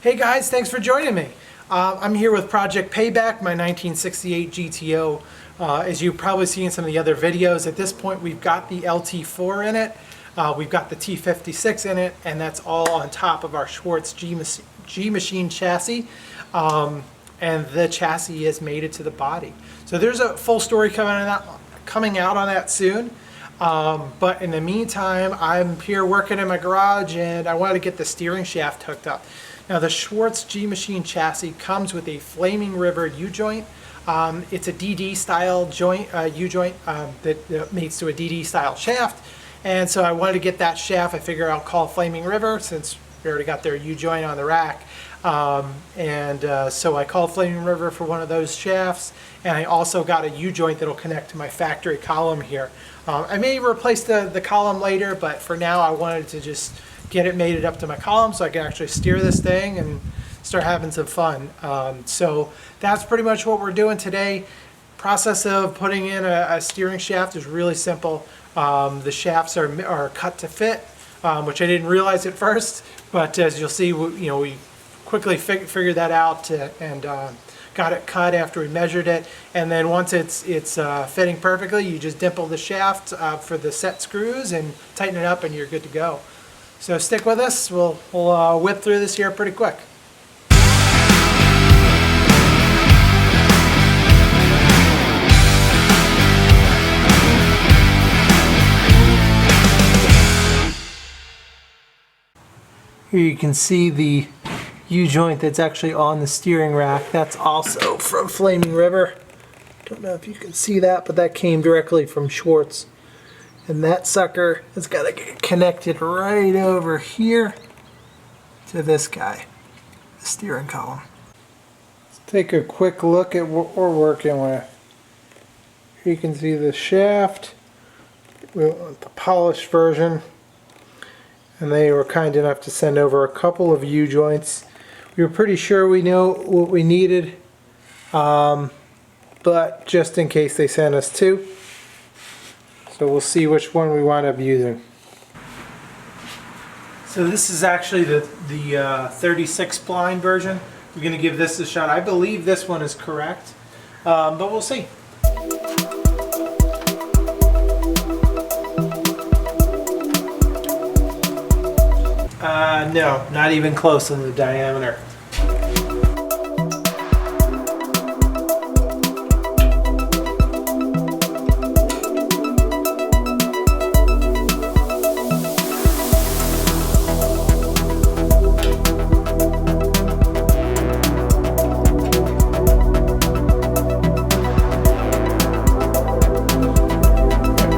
Hey guys, thanks for joining me. I'm here with Project Payback, my 1968 GTO. As you've probably seen in some of the other videos, at this point we've got the LT4 in it, we've got the T56 in it, and that's all on top of our Schwartz G Machine chassis. And the chassis has made it to the body. So there's a full story coming out on that soon. But in the meantime, I'm here working in my garage and I wanted to get the steering shaft hooked up. Now the Schwartz G Machine chassis comes with a Flaming River U-joint. It's a DD style joint, U-joint that mates to a DD style shaft. And so I wanted to get that shaft. I figure I'll call Flaming River since we already got their U-joint on the rack. So I called Flaming River for one of those shafts, and I also got a U-joint that'll connect to my factory column here. I may replace the column later, but for now I wanted to just get it mated up to my column so I can actually steer this thing and start having some fun. So that's pretty much what we're doing today. Process of putting in a steering shaft is really simple. The shafts are cut to fit, which I didn't realize at first, but as you'll see, we quickly figured that out and got it cut after we measured it. And then once it's fitting perfectly, you just dimple the shaft for the set screws and tighten it up and you're good to go. So stick with us, we'll whip through this here pretty quick. Here you can see the U-joint that's actually on the steering rack. That's also from Flaming River. Don't know if you can see that, but that came directly from Schwartz. And that sucker has got to get connected right over here to this guy, the steering column. Let's take a quick look at what we're working with. Here you can see the shaft. We want the polished version. And they were kind enough to send over a couple of U-joints. We were pretty sure we knew what we needed, but just in case they sent us two. So we'll see which one we wind up using. So this is actually the 36 spline version. We're going to give this a shot. I believe this one is correct, but we'll see. No, not even close on the diameter.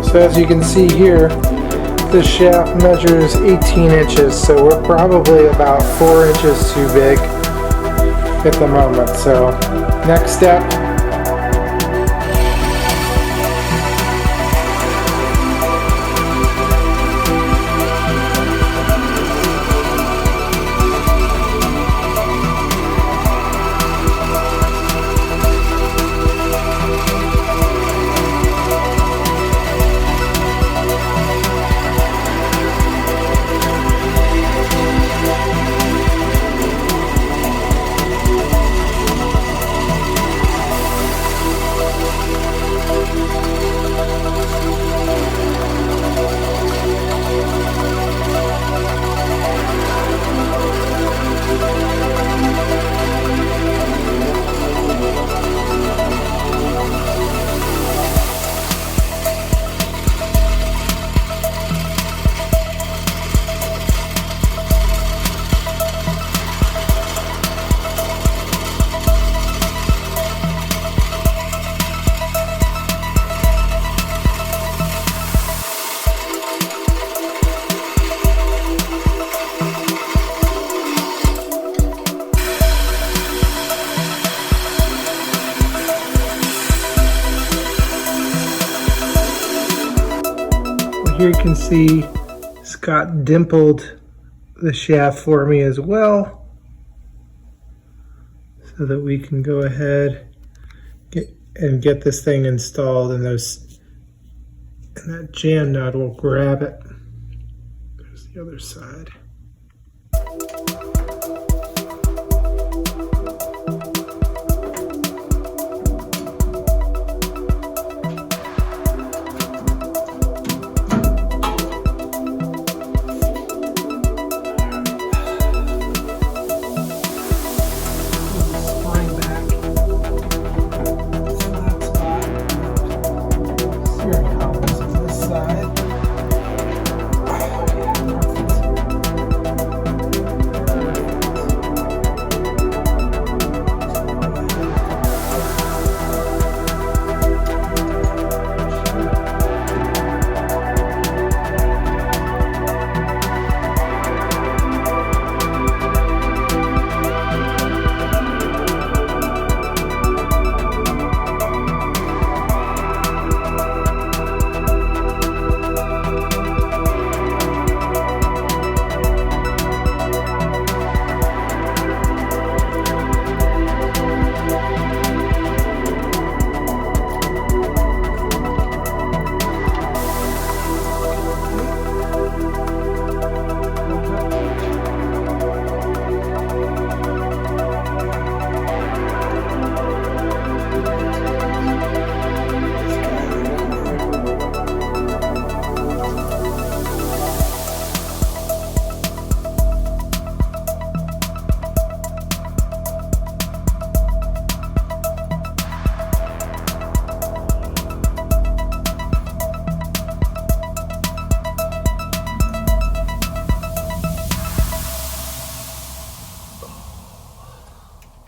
So as you can see here, the shaft measures 18 inches, so we're probably about 4 inches too big at the moment. So next step, here you can see Scott dimpled the shaft for me as well, so that we can go ahead and get this thing installed, and that jam nut will grab it. There's the other side.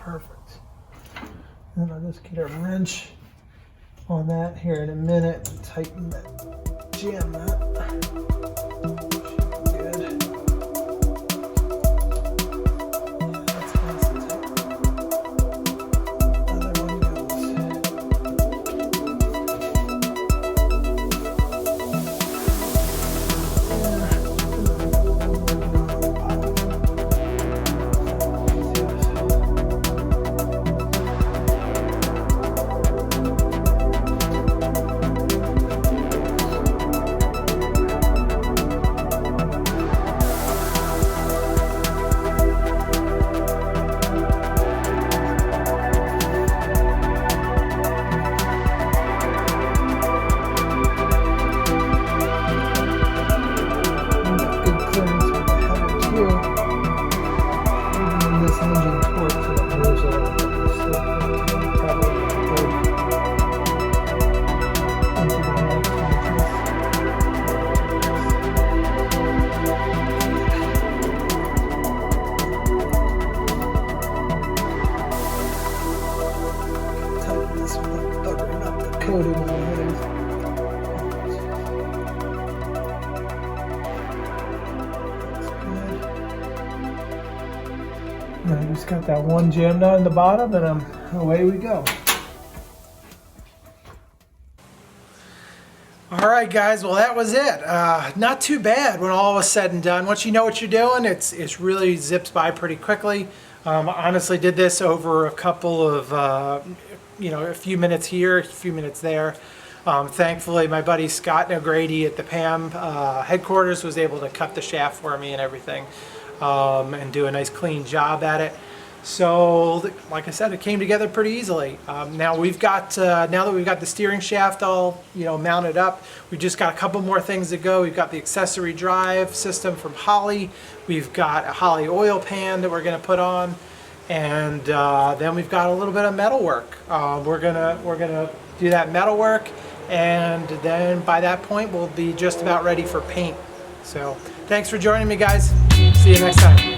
perfect. And I'll just get a wrench on that here in a minute and tighten that jam nut. And I just got that one jam nut in the bottom, and away we go. All right, guys. Well, that was it. Not too bad when all was said and done. Once you know what you're doing, it's really zips by pretty quickly. I honestly did this over a couple of, a few minutes here, a few minutes there. Thankfully, my buddy Scott O'Grady at the PAM headquarters was able to cut the shaft for me and everything, and do a nice clean job at it. So, like I said, it came together pretty easily. Now that we've got the steering shaft all mounted up, we just got a couple more things to go. We've got the accessory drive system from Holley. We've got a Holley oil pan that we're going to put on, and then we've got a little bit of metal work. We're gonna do that metal work, and then by that point we'll be just about ready for paint. So thanks for joining me, guys. See you next time.